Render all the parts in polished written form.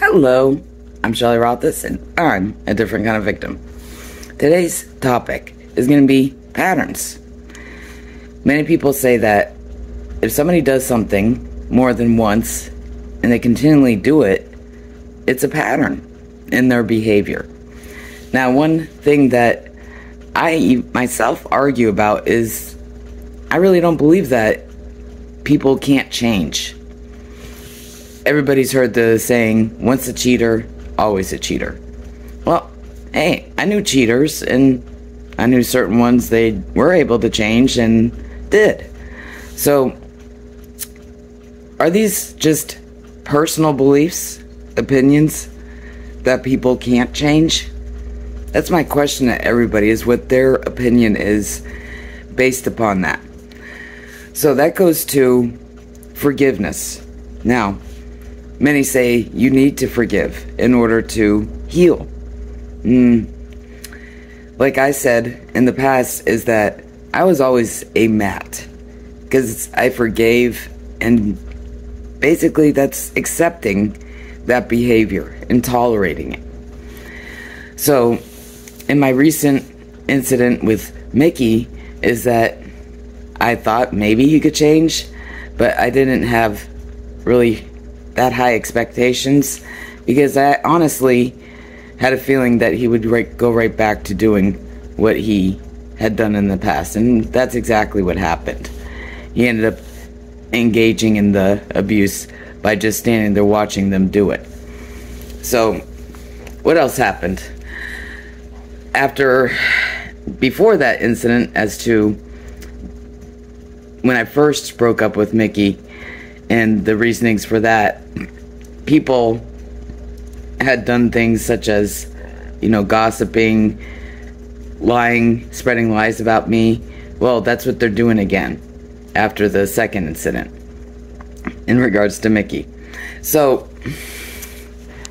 Hello, I'm Shelley Rothus, and I'm a different kind of victim. Today's topic is going to be patterns. Many people say that if somebody does something more than once and they continually do it, it's a pattern in their behavior. Now, one thing that I myself argue about is I really don't believe that people can't change. Everybody's heard the saying, once a cheater, always a cheater. Well, hey, I knew cheaters, and I knew certain ones they were able to change and did. So, are these just personal beliefs, opinions, that people can't change? That's my question to everybody, is what their opinion is based upon that. So that goes to forgiveness. Now, many say you need to forgive in order to heal. Like I said in the past, is that I was always a mat, because I forgave, and basically that's accepting that behavior and tolerating it. So in my recent incident with Mickey, is that I thought maybe he could change, but I didn't have really that high expectations, because I honestly had a feeling that he would go right back to doing what he had done in the past, and that's exactly what happened. He ended up engaging in the abuse by just standing there watching them do it. So what else happened before that incident, as to when I first broke up with Mickey, and the reasonings for that, people had done things such as, gossiping, lying, spreading lies about me. Well, that's what they're doing again after the second incident in regards to Mickey. So,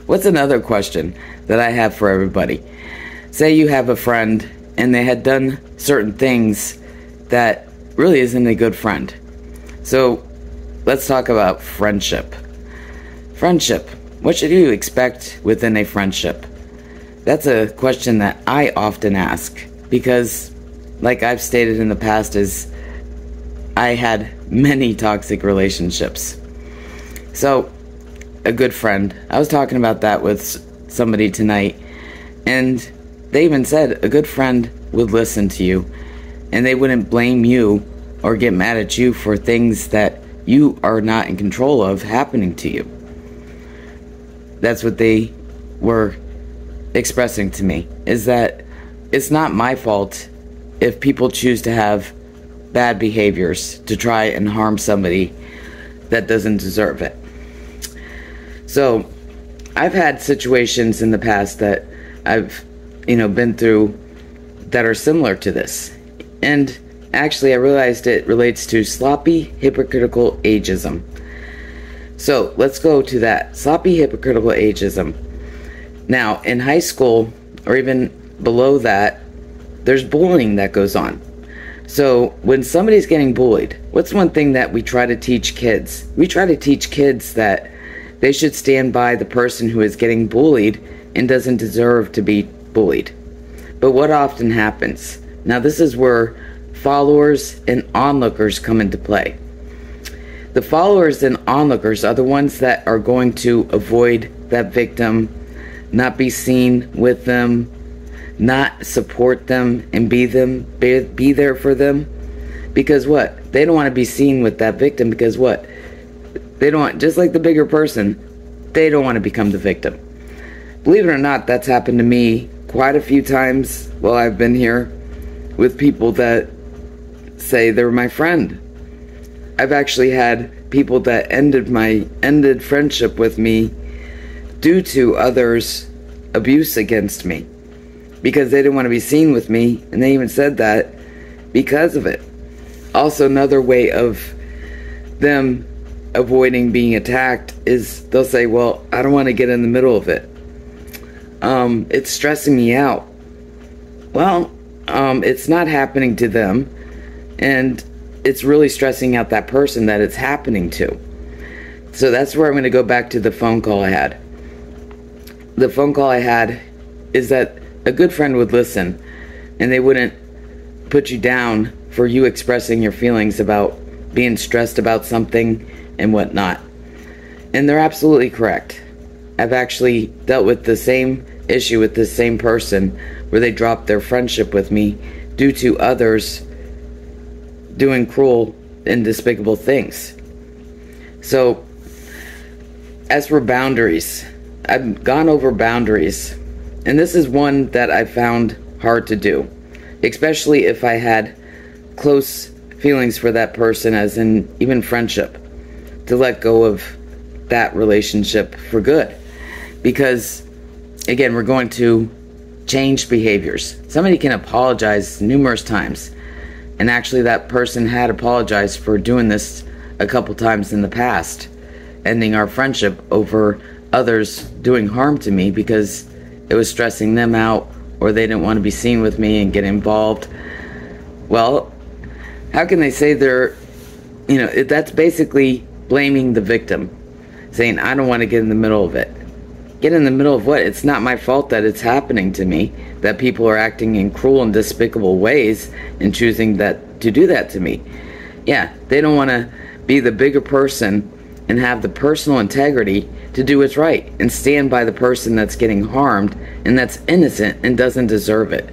what's another question that I have for everybody? Say you have a friend and they had done certain things that really isn't a good friend. So, let's talk about friendship. Friendship. What should you expect within a friendship? That's a question that I often ask, because, like I've stated in the past, is I had many toxic relationships. So, a good friend. I was talking about that with somebody tonight, and they even said a good friend would listen to you, and they wouldn't blame you or get mad at you for things that you are not in control of happening to you. That's what they were expressing to me, is that it's not my fault if people choose to have bad behaviors to try and harm somebody that doesn't deserve it. So, I've had situations in the past that I've, been through that are similar to this. And actually, I realized it relates to sloppy, hypocritical ageism. So, let's go to that. Sloppy, hypocritical ageism. Now, in high school, or even below that, there's bullying that goes on. So, when somebody's getting bullied, what's one thing that we try to teach kids? We try to teach kids that they should stand by the person who is getting bullied and doesn't deserve to be bullied. But what often happens? Now, this is where followers and onlookers come into play. The followers and onlookers are the ones that are going to avoid that victim, not be seen with them, not support them, and be there for them. Because what? They don't want to be seen with that victim, because what? They don't want, just like the bigger person, they don't want to become the victim. Believe it or not, that's happened to me quite a few times while I've been here, with people that say they're my friend. I've actually had people that ended friendship with me due to others' abuse against me, because they didn't want to be seen with me, and they even said that because of it. Also, another way of them avoiding being attacked is they'll say, well, I don't want to get in the middle of it. It's stressing me out. Well, it's not happening to them, and it's really stressing out that person that it's happening to. So that's where I'm going to go back to the phone call I had. the phone call I had is that a good friend would listen, and they wouldn't put you down for you expressing your feelings about being stressed about something and whatnot. And they're absolutely correct. I've actually dealt with the same issue with this same person where they dropped their friendship with me due to others doing cruel and despicable things. So, as for boundaries, I've gone over boundaries, and this is one that I found hard to do, especially if I had close feelings for that person, as in even friendship, to let go of that relationship for good. Because, again, we're going to change behaviors. Somebody can apologize numerous times, and actually that person had apologized for doing this a couple times in the past, ending our friendship over others doing harm to me because it was stressing them out, or they didn't want to be seen with me and get involved. Well, how can they say that's basically blaming the victim, saying, I don't want to get in the middle of it. Get in the middle of what? It's not my fault that it's happening to me, that people are acting in cruel and despicable ways and choosing to do that to me. Yeah, they don't want to be the bigger person and have the personal integrity to do what's right and stand by the person that's getting harmed and that's innocent and doesn't deserve it.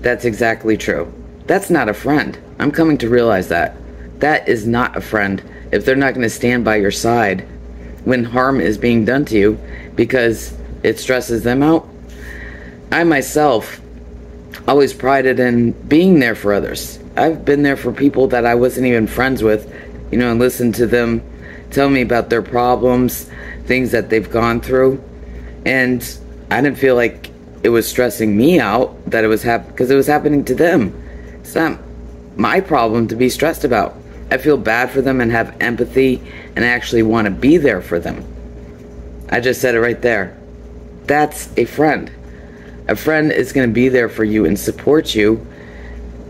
That's exactly true. That's not a friend. I'm coming to realize that. That is not a friend if they're not going to stand by your side when harm is being done to you because it stresses them out. I myself always prided in being there for others. I've been there for people that I wasn't even friends with, and listened to them tell me about their problems, things that they've gone through, and I didn't feel like it was stressing me out that it was because it was happening to them. It's not my problem to be stressed about. I feel bad for them and have empathy, and I actually want to be there for them. I just said it right there. That's a friend. A friend is going to be there for you and support you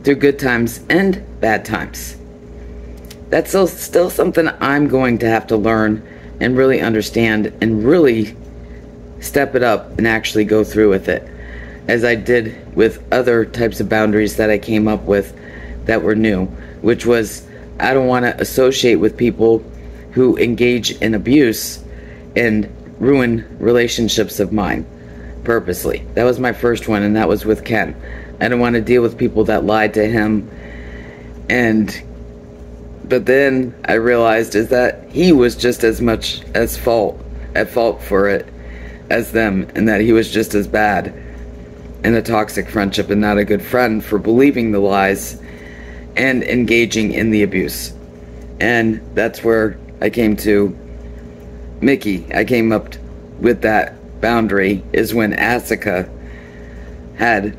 through good times and bad times. That's still something I'm going to have to learn and really understand and really step it up and actually go through with it, as I did with other types of boundaries that I came up with that were new, which was I don't want to associate with people who engage in abuse and ruin relationships of mine purposely. That was my first one, and that was with Ken. I didn't want to deal with people that lied to him, but then I realized is that he was just as much at fault for it as them, and that he was just as bad in a toxic friendship and not a good friend for believing the lies and engaging in the abuse. And that's where I came to Mickey. I came up with that boundary is when Asuka had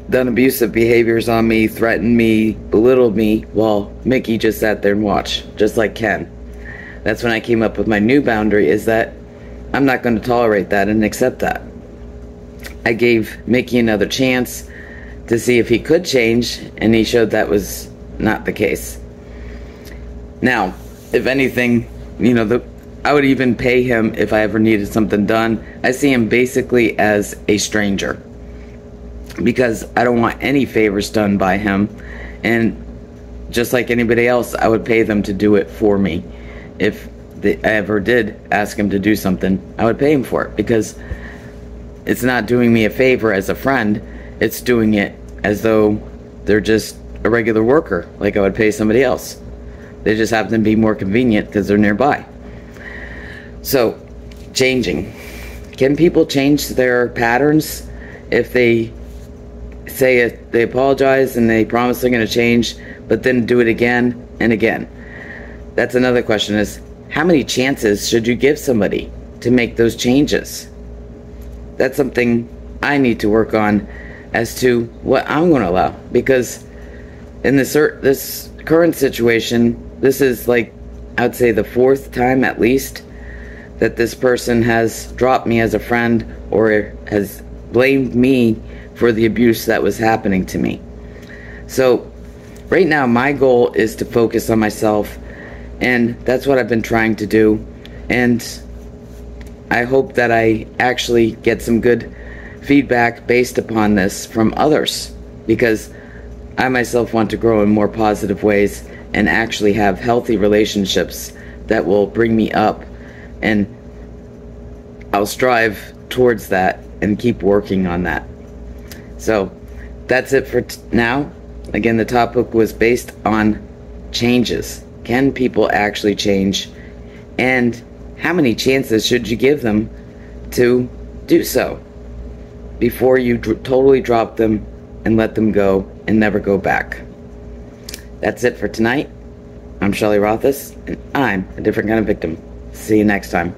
done abusive behaviors on me, threatened me, belittled me, while Mickey just sat there and watched, just like Ken. That's when I came up with my new boundary, is that I'm not going to tolerate that and accept that. I gave Mickey another chance to see if he could change, and he showed that was not the case. Now, if anything, I would even pay him if I ever needed something done. I see him basically as a stranger, because I don't want any favors done by him, and just like anybody else, I would pay them to do it for me. If I ever did ask him to do something, I would pay him for it, because it's not doing me a favor as a friend, it's doing it as though they're just a regular worker, like I would pay somebody else. They just happen to be more convenient because they're nearby. So, changing. Can people change their patterns if they say they apologize and they promise they're going to change, but then do it again and again? That's another question, is how many chances should you give somebody to make those changes? That's something I need to work on as to what I'm going to allow, because in this current situation, this is like, I would say the fourth time at least that this person has dropped me as a friend or has blamed me for the abuse that was happening to me. So right now my goal is to focus on myself, and that's what I've been trying to do, and I hope that I actually get some good feedback based upon this from others, because I myself want to grow in more positive ways and actually have healthy relationships that will bring me up, and I'll strive towards that and keep working on that. So that's it for now. Again, the topic was based on changes. Can people actually change? And how many chances should you give them to do so before you totally drop them and let them go and never go back? That's it for tonight. I'm Shelley Rothus, and I'm a different kind of victim. See you next time.